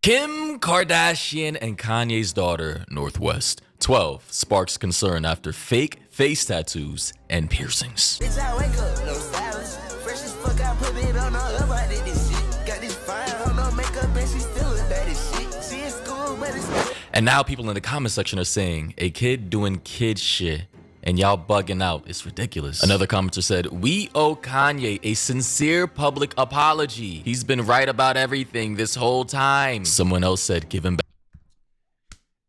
Kim Kardashian and Kanye's daughter, Northwest. 12 sparks concern after fake face tattoos and piercings. Bitch, I wake up, no stylist. Fresh as fuck, I put it on her up, I did this shit. Got this fire on her makeup and she still look bad as shit. She in school, but it's... And now people in the comment section are saying, a kid doing kid shit and y'all bugging out. It's ridiculous. Another commenter said, we owe Kanye a sincere public apology. He's been right about everything this whole time. Someone else said, give him back.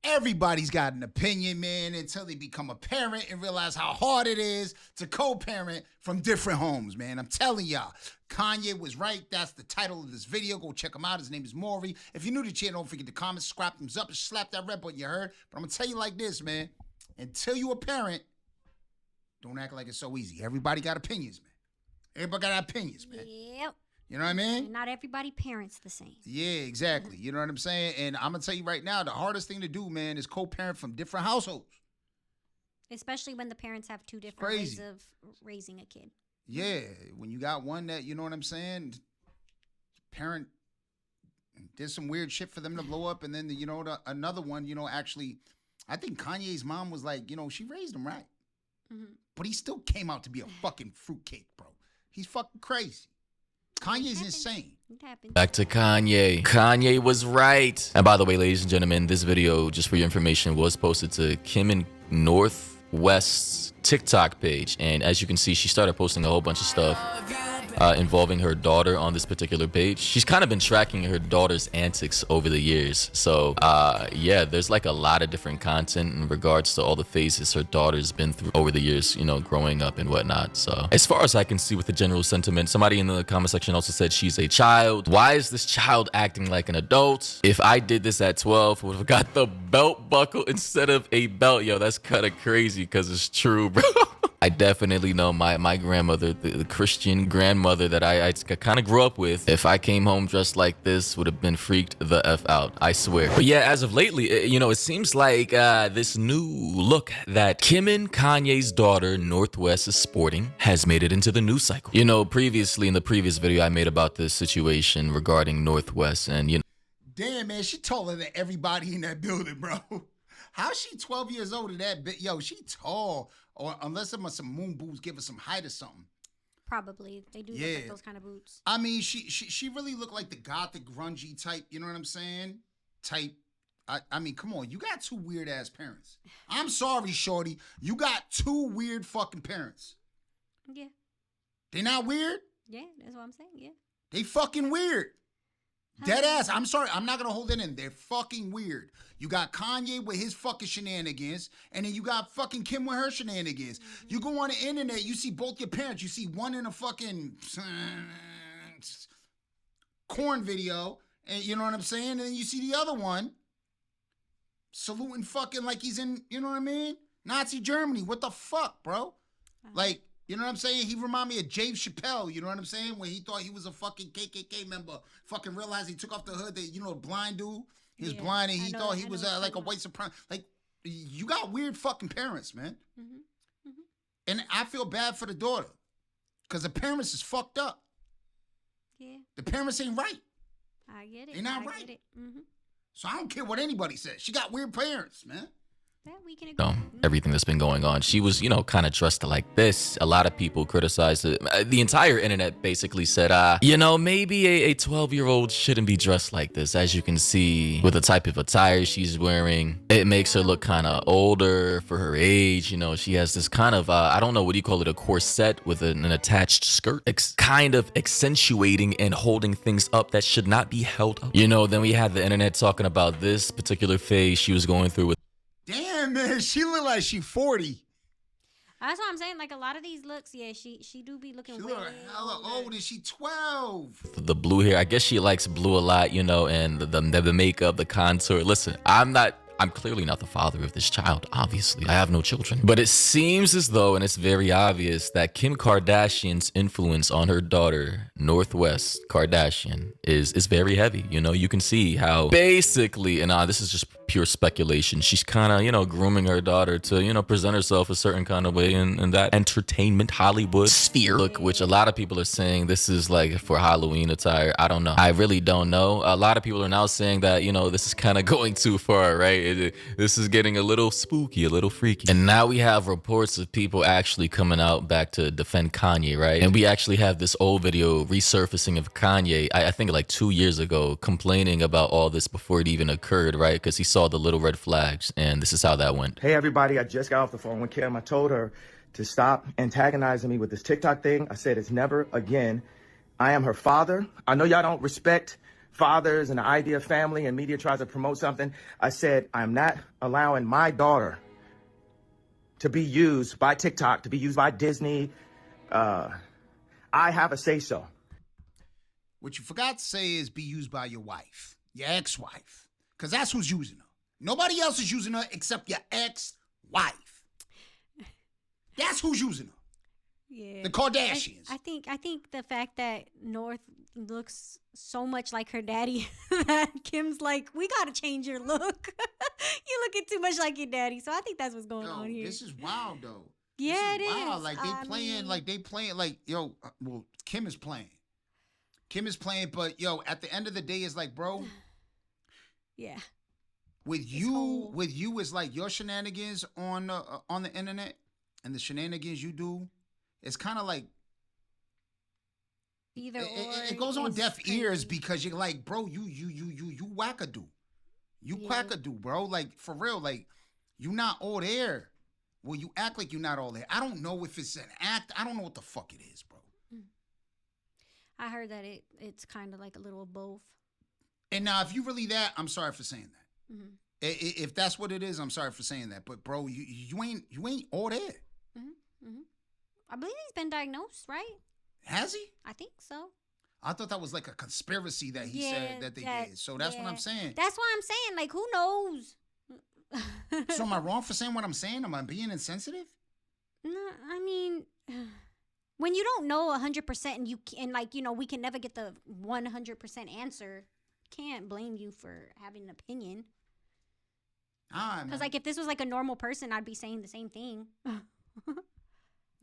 Everybody's got an opinion, man, until they become a parent and realize how hard it is to co-parent from different homes, man. I'm telling y'all, Kanye was right. That's the title of this video. Go check him out. His name is Maury. If you're new to the channel, don't forget to comment, subscribe, thumbs up, and slap that red button, you heard? But I'm going to tell you like this, man. Until you're a parent, don't act like it's so easy. Everybody got opinions, man. Everybody got opinions, man. Yep. You know what I mean? And not everybody parents the same. Yeah, exactly. You know what I'm saying? And I'm going to tell you right now, the hardest thing to do, man, is co-parent from different households. Especially when the parents have two different ways of raising a kid. Yeah, when you got one that, you know what I'm saying, parent did some weird shit for them to blow up, and then, another one, actually, I think Kanye's mom was like, she raised him right. Mm-hmm. But he still came out to be a fucking fruitcake, bro. He's fucking crazy. Kanye's insane. Back to Kanye. Kanye was right. And by the way, ladies and gentlemen, this video, just for your information, was posted to Kim and Northwest's TikTok page. And as you can see, she started posting a whole bunch of stuff involving her daughter on this particular page. She's kind of been tracking her daughter's antics over the years. So yeah, there's like a lot of different content in regards to all the phases her daughter's been through over the years, growing up and whatnot. So as far as I can see with the general sentiment, somebody in the comment section also said she's a child. Why is this child acting like an adult? If I did this at 12, would have got the belt buckle instead of a belt. Yo, that's kind of crazy because it's true, bro. I definitely know my grandmother, the Christian grandmother that I kind of grew up with. If I came home dressed like this, would have been freaked the F out, I swear. But yeah, as of lately, it seems like this new look that Kim and Kanye's daughter, Northwest, is sporting has made it into the news cycle. Previously in the previous video I made about this situation regarding Northwest, and damn, man, she taller than everybody in that building, bro. How's she 12 years old at that bit? Yo, she tall. Or unless some moon boots give her some height or something. Probably. They do look like those kind of boots. I mean, she really looked like the gothic grungy type, you know what I'm saying? Type. I mean, come on. You got two weird ass parents. I'm sorry, shorty. You got two weird fucking parents. Yeah. They not weird? Yeah, that's what I'm saying. Yeah. They fucking weird. Dead ass. I'm sorry. I'm not going to hold it in. They're fucking weird. You got Kanye with his fucking shenanigans, and then you got fucking Kim with her shenanigans. Mm-hmm. You go on the internet, you see both your parents. You see one in a fucking corn video, and you know what I'm saying? And then you see the other one saluting fucking like he's in, you know what I mean? Nazi Germany. What the fuck, bro? Like, you know what I'm saying? He remind me of Dave Chappelle, you know what I'm saying? When he thought he was a fucking KKK member, fucking realized he took off the hood, the blind dude. He was blind and he thought he was like a white supremacist. Like, you got weird fucking parents, man. Mm-hmm. Mm-hmm. And I feel bad for the daughter because the parents is fucked up. Yeah. The parents ain't right. I get it. They're not right. Mm-hmm. So I don't care what anybody says. She got weird parents, man. That we can agree. Everything that's been going on. She was, kind of dressed like this. A lot of people criticized it. The entire internet basically said, maybe a 12-year-old shouldn't be dressed like this. As you can see with the type of attire she's wearing, it makes her look kind of older for her age. She has this kind of, I don't know, what do you call it? A corset with an attached skirt, kind of accentuating and holding things up that should not be held up. Then we had the internet talking about this particular phase she was going through with. Damn, man, she look like she 40. That's what I'm saying. Like a lot of these looks, yeah, she do be looking. She look hella old, and she 12. The blue hair, I guess she likes blue a lot, and the makeup, the contour. Listen, I'm clearly not the father of this child, obviously. I have no children. But it seems as though, and it's very obvious, that Kim Kardashian's influence on her daughter, Northwest Kardashian, is very heavy. You can see how basically, and this is just pure speculation. She's kind of, grooming her daughter to, present herself a certain kind of way in that entertainment Hollywood sphere. Look, which a lot of people are saying this is like for Halloween attire. I don't know. I really don't know. A lot of people are now saying that, this is kind of going too far, right? This is getting a little spooky, a little freaky. And now we have reports of people actually coming out back to defend Kanye, right? And we actually have this old video resurfacing of Kanye, I think like 2 years ago, complaining about all this before it even occurred, right? Because he saw the little red flags, and this is how that went. Hey, everybody, I just got off the phone with Kim. I told her to stop antagonizing me with this TikTok thing. I said it's never again. I am her father. I know y'all don't respect fathers and the idea of family, and media tries to promote something. I said I'm not allowing my daughter to be used by TikTok, to be used by Disney. I have a say-so. What you forgot to say is be used by your wife, your ex-wife, because that's who's using her. Nobody else is using her except your ex-wife. That's who's using her. Yeah. The Kardashians. I think the fact that North looks so much like her daddy that Kim's like, we gotta change your look. You're looking too much like your daddy. So I think that's what's going on here. This is wild though. Yeah, this is it wild. is. Like they playing like well, Kim is playing. Kim is playing, but at the end of the day, it's like, bro. Yeah. With you is like your shenanigans on the internet and the shenanigans you do. It's kind of like either it goes on deaf ears because you're like, bro, you wackadoo. You quackadoo, bro. Like, for real, like, you not all there. Well, you act like you're not all there. I don't know if it's an act. I don't know what the fuck it is, bro. I heard that it's kind of like a little of both. And now, if you really that, I'm sorry for saying that. Mm-hmm. If that's what it is, I'm sorry for saying that. But, bro, you ain't all there. Mm-hmm. Mm-hmm. I believe he's been diagnosed, right? Has he? I think so. I thought that was like a conspiracy that he said that they did. So that's what I'm saying. That's what I'm saying. Like, who knows? So am I wrong for saying what I'm saying? Am I being insensitive? No, I mean, when you don't know 100% and we can never get the 100% answer, can't blame you for having an opinion. Because like if this was like a normal person, I'd be saying the same thing.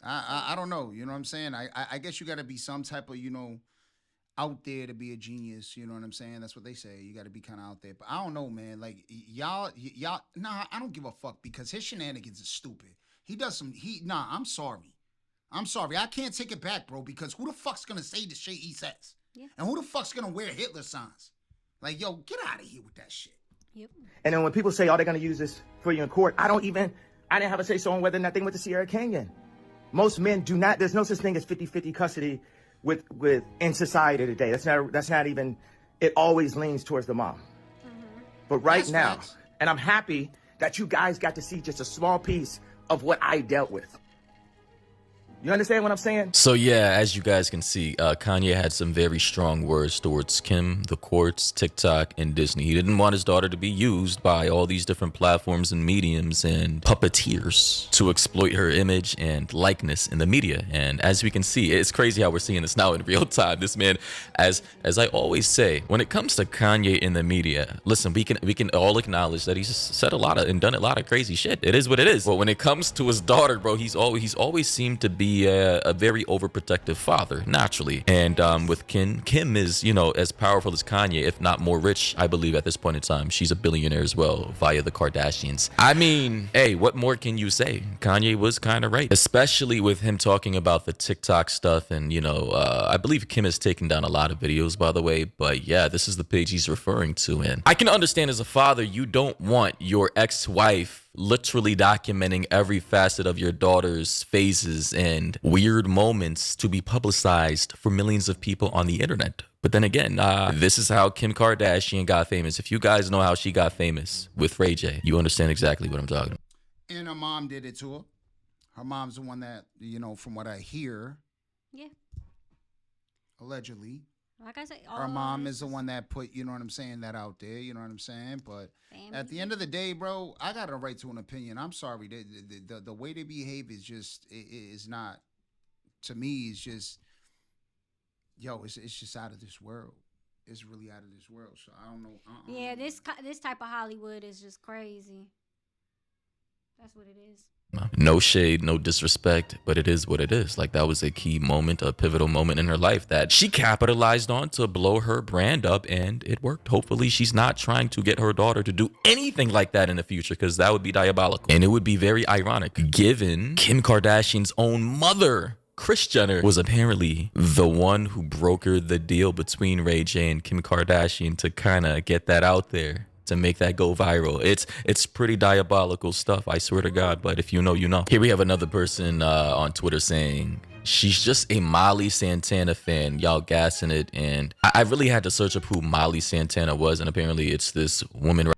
I don't know. You know what I'm saying? I guess you got to be some type of, out there to be a genius. You know what I'm saying? That's what they say. You got to be kind of out there. But I don't know, man. Like, y'all, nah, I don't give a fuck because his shenanigans is stupid. He does I'm sorry. I can't take it back, bro, because who the fuck's going to say the shit he says? Yeah. And who the fuck's going to wear Hitler signs? Like, yo, get out of here with that shit. Yep. And then when people say, oh, they're going to use this for you in court, I didn't have a say-so on whether or not they went to Sierra Canyon. Most men do not. There's no such thing as 50-50 custody with in society today. That's not even. It always leans towards the mom. Mm-hmm. But that's now, facts. And I'm happy that you guys got to see just a small piece of what I dealt with. You understand what I'm saying? So yeah, as you guys can see, Kanye had some very strong words towards Kim, the courts, TikTok, and Disney. He didn't want his daughter to be used by all these different platforms and mediums and puppeteers to exploit her image and likeness in the media. And as we can see, it's crazy how we're seeing this now in real time. This man, as I always say, when it comes to Kanye in the media, listen, we can all acknowledge that he's said a lot of and done a lot of crazy shit. It is what it is. But when it comes to his daughter, bro, he's always seemed to be a very overprotective father, naturally. And with Kim is, as powerful as Kanye, if not more rich, I believe at this point in time. She's a billionaire as well via the Kardashians. I mean, hey, what more can you say? Kanye was kind of right, especially with him talking about the TikTok stuff. And, I believe Kim has taken down a lot of videos, by the way. But yeah, this is the page he's referring to. And I can understand as a father, you don't want your ex-wife literally documenting every facet of your daughter's phases and weird moments to be publicized for millions of people on the internet. But then again, this is how Kim Kardashian got famous. If you guys know how she got famous with Ray J, you understand exactly what I'm talking about. And her mom did it to her. Her mom's the one that, from what I hear, allegedly, like I said, her mom is the one that put, that out there, But at the end of the day, bro, I got a right to an opinion. I'm sorry. The way they behave is just, is not, to me, it's just, it's just out of this world. is really out of this world. So I don't know. Yeah, this type of Hollywood is just crazy. That's what it is. No shade, no disrespect, but it is what it is. Like, that was a key moment, a pivotal moment in her life that she capitalized on to blow her brand up, and it worked. Hopefully she's not trying to get her daughter to do anything like that in the future, because that would be diabolical. And it would be very ironic, given Kim Kardashian's own mother, Kris Jenner, was apparently the one who brokered the deal between Ray J and Kim Kardashian to kind of get that out there, to make that go viral. It's pretty diabolical stuff, I swear to God. But if you know, you know. Here we have another person on Twitter saying she's just a Molly Santana fan. Y'all gassing it. And I really had to search up who Molly Santana was, and apparently it's this woman.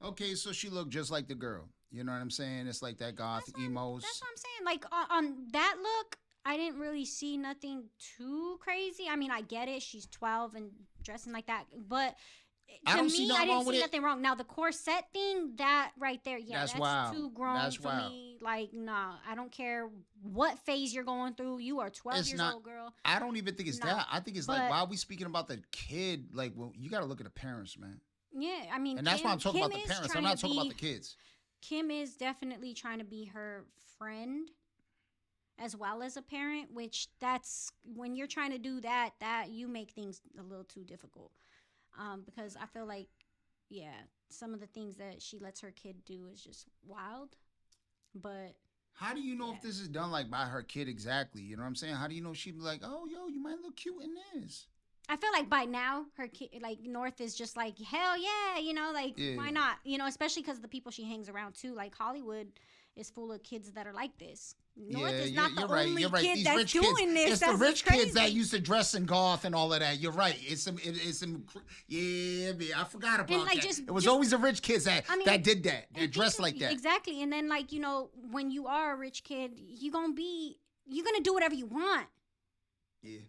Okay, so she looked just like the girl. You know what I'm saying? It's like that goth emos. That's what I'm saying. Like on that look, I didn't really see nothing too crazy. I mean, I get it. She's 12 and dressing like that, but I to don't see me, nothing I didn't wrong with see it. nothing wrong. Now the corset thing, that right there, yeah, That's that's wild. too grown That's for wild. me. Like, nah, I don't care what phase you're going through. You are 12 It's years not- old, girl. I don't even think it's No, that. I think it's like, but- why are we speaking about the kid? Like, well, you got to look at the parents, man. Yeah, I mean, And that's why I'm talking Kim about the is parents. I'm trying not to talking about be- the kids. Kim is definitely trying to be her friend as well as a parent, which that's when you're trying to do that you make things a little too difficult. Because I feel like, yeah, some of the things that she lets her kid do is just wild. But How do you know Yeah. if this is done like by her kid exactly? You know what I'm saying? How do you know she'd be like, oh, yo, you might look cute in this? I feel like by now her kid, like North, is just like, hell yeah, you know, like Yeah. why not? You know, especially because the people she hangs around too, like Hollywood is full of kids that are like this. North is not the only kid These that's rich doing kids, this. it's the That's rich crazy. kids that used to dress in goth and all of that. You're right. Yeah, man, I forgot about like, that. just- It was just- always the rich kids that did that, And that dressed think like of- that. Exactly. And then, like, you know, when you are a rich kid, you're gonna do whatever you want. Yeah.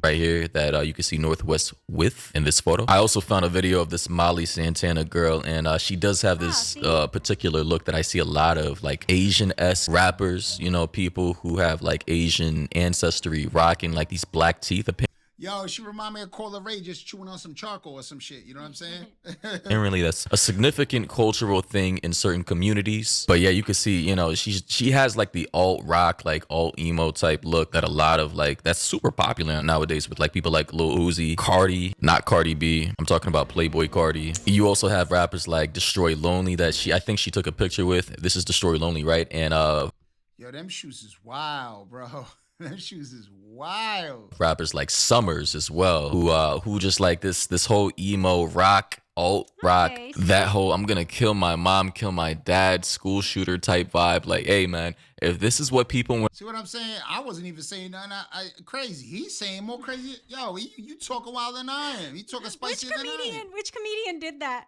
Right here that you can see Northwest with in this photo. I also found a video of this Molly Santana girl, and she does have this see? particular look that I see a lot of, like Asian-esque rappers, you know, people who have like Asian ancestry rocking like these black teeth. Yo, she remind me of Cola Ray just chewing on some charcoal or some shit. You know what I'm saying? Apparently that's a significant cultural thing in certain communities. But yeah, you can see, you know, she has like the alt rock, like alt emo type look that a lot of like, that's super popular nowadays with like people like Lil Uzi, Cardi, not Cardi B. I'm talking about Playboy Cardi. You also have rappers like Destroy Lonely that I think she took a picture with. This is Destroy Lonely, right? And Yo, them shoes is wild, bro. Them shoes is wild. rappers like Summers as well, who just like this whole emo rock, alt rock, Okay. that whole I'm gonna kill my mom, kill my dad, school shooter type vibe. Like, hey man, if this is what people want. See what I'm saying? I wasn't even saying nothing crazy. He's saying more crazy. Yo, you talking wilder than I am. You talking Which spicier than I am. comedian? Which comedian did that?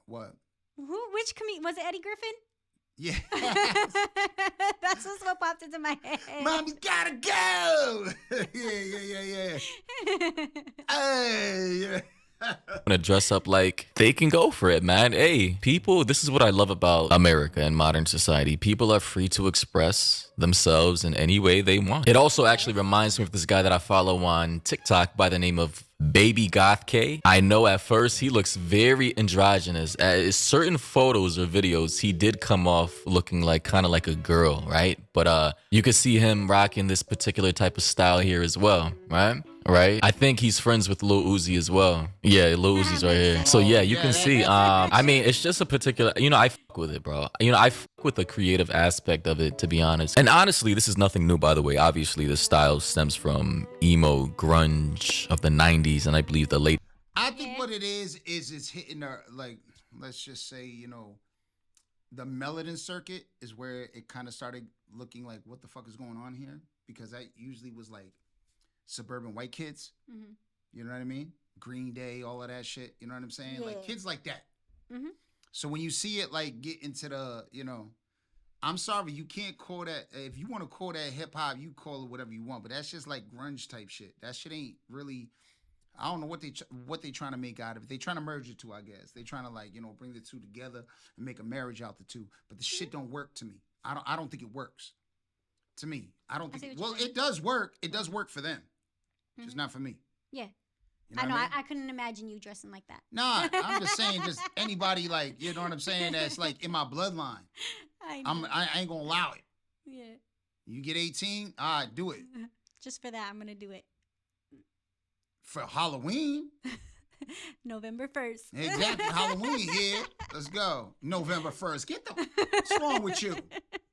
What? Which comedian? Was it Eddie Griffin? Yeah. That's just what popped into my head. Mommy gotta go. yeah. Hey, yeah. To dress up like they can go for it, man. Hey, people, this is what I love about America and modern society. People are free to express themselves in any way they want. It also actually reminds me of this guy that I follow on TikTok by the name of Baby Goth K. I know at first he looks very androgynous. Certain photos or videos, he did come off looking like kind of like a girl, right? But you could see him rocking this particular type of style here as well, right? Right? I think he's friends with Lil Uzi as well. Yeah, Lil Uzi's right here. So yeah, you can see. I mean, it's just a particular, you know, I fuck with it, bro. You know, I fuck with the creative aspect of it, to be honest. And honestly, this is nothing new, by the way. Obviously, the style stems from emo grunge of the 90s and I believe the late. I think what it is it's hitting her, like, let's just say, you know, the melanin circuit is where it kind of started looking like, what the fuck is going on here? Because that usually was like suburban white kids. Mm-hmm. You know what I mean? Green Day, all of that shit. You know what I'm saying? Like Yeah. kids like that. Mm-hmm. So when you see it like get into the, you know, I'm sorry, you can't call that, if you want to call that hip hop, you call it whatever you want, but that's just like grunge type shit. That shit ain't really, I don't know what they trying to make out of it. They trying to merge the two, I guess. They trying to, like, you know, bring the two together and make a marriage out the two. But the shit don't work to me. I don't think it works. To me, I don't I see think. what Well, you're saying. it does work. It does work for them. Just Mhm. not for me. Yeah. You know I know. what I mean? I couldn't imagine you dressing like that. Nah, I'm just saying, just anybody like, you know what I'm saying, that's like in my bloodline. I know. I ain't gonna allow it. Yeah. You get 18, all right, do it. Just for that, I'm gonna do it. For Halloween. November 1st. Exactly. Halloween, yeah. Let's go. November 1st. What's wrong with you?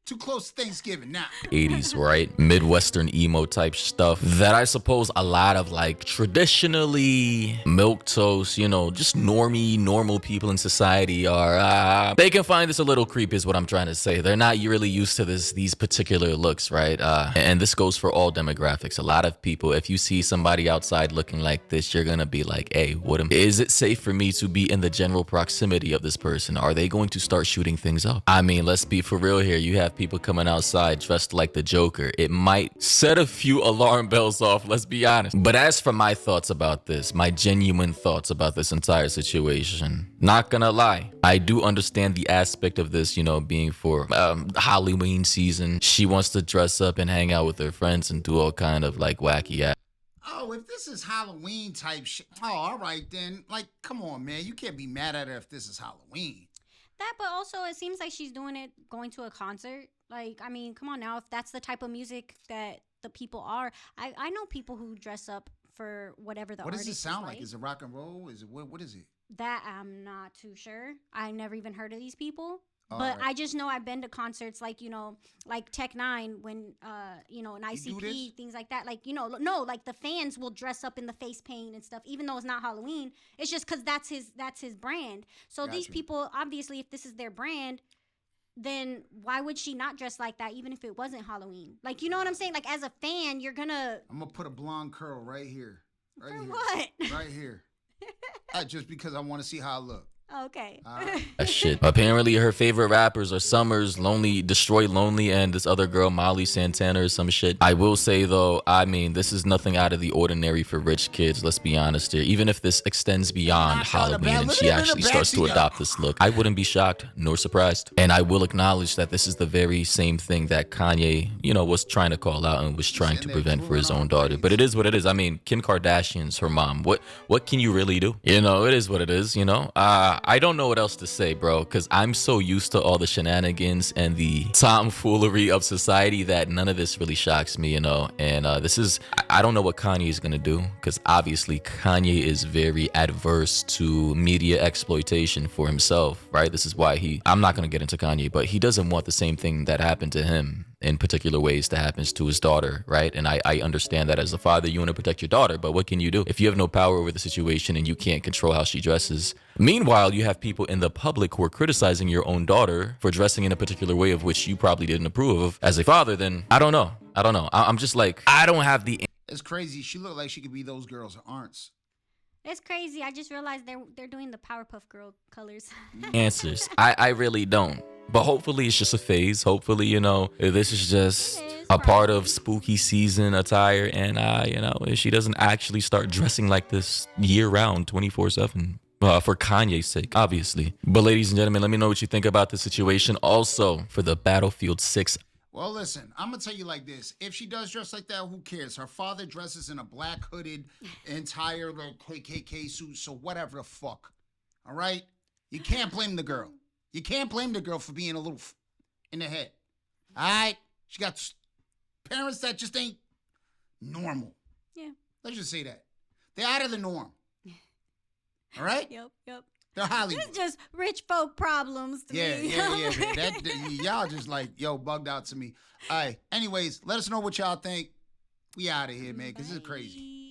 Too close to Thanksgiving now. 80s, right? Midwestern emo type stuff that I suppose a lot of like traditionally milquetoast, you know, just normal people in society are, they can find this a little creepy is what I'm trying to say. They're not really used to these particular looks, right? And this goes for all demographics. A lot of people, if you see somebody outside looking like this, you're gonna be like, hey, is it safe for me to be in the general proximity of this person? Are they going to start shooting things up? I mean, let's be for real here. You have people coming outside dressed like the Joker. It might set a few alarm bells off, let's be honest. But as for my thoughts about this, my genuine thoughts about this entire situation, not gonna lie, I do understand the aspect of this, you know, being for Halloween season. She wants to dress up and hang out with her friends and do all kind of like wacky ass. Oh, if this is Halloween type shit, oh, all right then. Like, come on, man. You can't be mad at her if this is Halloween. That, but also it seems like she's doing it going to a concert. Like, I mean, come on now. If that's the type of music that the people are, I know people who dress up for whatever the What artist does it sound like? like. Is it rock and roll? Is it what is it? That I'm not too sure. I never even heard of these people. All But right. I just know I've been to concerts like, you know, like Tech Nine when, you know, an You do this? ICP, things like that. Like, you know, no, like the fans will dress up in the face paint and stuff, even though it's not Halloween. It's just because that's his brand. So these Gotcha. people, obviously, if this is their brand, then why would she not dress like that even if it wasn't Halloween? Like, you know what I'm saying? Like, as a fan, you're gonna... I'm gonna put a blonde curl right here. Right For here. what? Right here. Just because I want to see how I look. Okay. All right. That shit. Apparently, her favorite rappers are Summers, Destroy Lonely, and this other girl, Molly Santana, or some shit. I will say though, I mean, this is nothing out of the ordinary for rich kids. Let's be honest here. Even if this extends beyond Knocked out a Halloween bad- and look she at it in the actually starts to backseat. adopt this look, I wouldn't be shocked nor surprised. And I will acknowledge that this is the very same thing that Kanye, you know, was trying to call out and was trying to there prevent for his drooling own on daughter. braids. But it is what it is. I mean, Kim Kardashian's her mom. What can you really do? You know, it is what it is. You know, I don't know what else to say, bro, because I'm so used to all the shenanigans and the tomfoolery of society that none of this really shocks me, you know. And I don't know what Kanye is gonna do, because obviously Kanye is very adverse to media exploitation for himself, right? This is why I'm not gonna get into Kanye, but he doesn't want the same thing that happened to him in particular ways that happens to his daughter, right? And I understand that as a father, you want to protect your daughter, but what can you do if you have no power over the situation and you can't control how she dresses? Meanwhile, you have people in the public who are criticizing your own daughter for dressing in a particular way of which you probably didn't approve of. As a father, then I don't know. I'm just like, I don't have the It's crazy. She looked like she could be those girls' aunts. It's crazy. I just realized they're doing the Powerpuff Girl colors. answers. I really don't. But hopefully it's just a phase. Hopefully, you know, this is just It is, a part right. of spooky season attire. And, you know, she doesn't actually start dressing like this year round, 24/7. For Kanye's sake, obviously. But ladies and gentlemen, let me know what you think about the situation. Also, for the Battlefield 6. Well, listen, I'm going to tell you like this. If she does dress like that, who cares? Her father dresses in a black hooded entire like KKK suit, so whatever the fuck. All right? You can't blame the girl. You can't blame the girl for being a little in the head. All right? She got parents that just ain't normal. Yeah. Let's just say that. They're out of the norm. All right? Yep. They're Hollywood. It's just rich folk problems to Yeah, me. man. Y'all just like, bugged out to me. All right. Anyways, let us know what y'all think. We out of here, man, because this is crazy. Bye.